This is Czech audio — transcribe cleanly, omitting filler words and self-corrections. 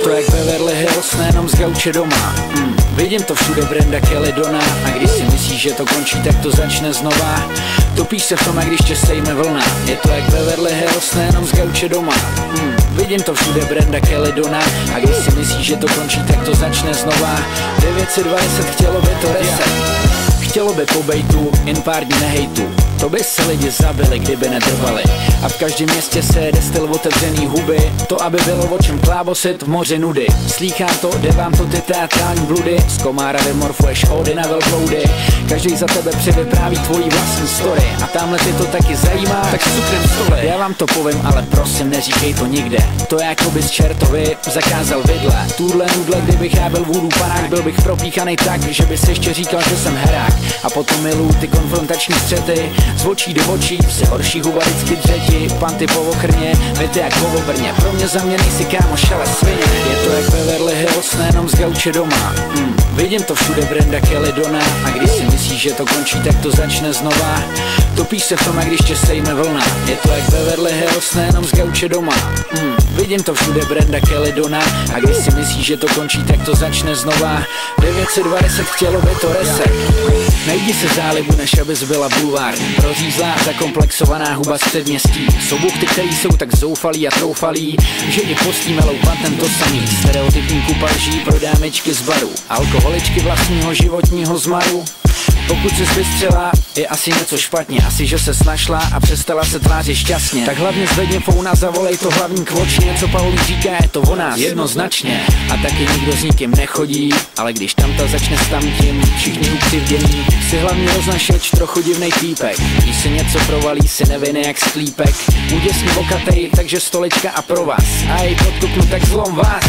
to jak Beverly Hills, nejenom z gauče doma. Vidím to všude, Brenda Kelly, Donna. A když si myslíš, že to končí, tak to začne znova. Topíš se v tom, a když tě sejme vlna. Je to jak Beverly Hills, nejenom z gauče doma. Vidím to všude, Brenda Kelly, Donna. A když si myslíš, že to končí, tak to začne znova. 920, chtělo by to reset. Chtělo by po bejtu, jen pár dní nehejtu. To by se lidi zabili, kdyby nedrvali. A v každém městě se jede styl otevřený huby. To, aby bylo o čem klábosit v moři nudy. Slýchám to, jde vám to ty teatrální bludy. Z komára vymorfuješ ódy na velbloudy. Každý za tebe přivypráví tvojí vlastní story. A tamhle ty to taky zajímá, tak s cukrem stole. Já vám to povím, ale prosím, neříkej to nikde. To je jako bys čertovi zakázal vidle. Tuhle nudle, kdybych já byl vůdů panák, byl bych propíchanej tak, že bys ještě říkal, že jsem herák. A potom miluju ty konfrontační střety. Z očí do očí, se horší huba vždycky dřeti. Panty po ochrně, věty jak po obrně. Pro mě za mě nejsi kámoš, ale svině. Je to jak Beverly Hills, nejenom z gauče doma. Vidím to všude, Brenda Kelly, Donna. A když si myslíš, že to končí, tak to začne znova. Topíš se v tom, a když tě sejme vlna. Je to jak Beverly Hills, nejenom z gauče doma. Vidím to všude, Brenda Kelly, Donna. A když si myslíš, že to končí, tak to začne znova. 920, chtělo by to reset. Najdi se zálibu, než abys byla bulvár. Rozřízlá, zakomplexovaná huba z předměstí. Jsou buchty, který jsou tak zoufalí a troufalí, že i postí melou patent to samý. Stereotypní kuparží pro dámečky z baru. Alkoholičky vlastního životního zmaru. Pokud jsi vystřela, je asi něco špatně. Asi, že se snašla a přestala se tvářit šťastně. Tak hlavně zvedně founa, zavolej to hlavní kvočně. Co Paulí říká, je to o nás, jednoznačně. A taky nikdo s nikým nechodí, ale když tamta začne s tamtím, všichni ukřivdění. Si hlavně roznašeč, trochu divnej týpek. Když si něco provalí, si nevinný jak sklípek. Úděsný okatej, takže stolička a pro vás. A jej podkopnu, tak zlom vás.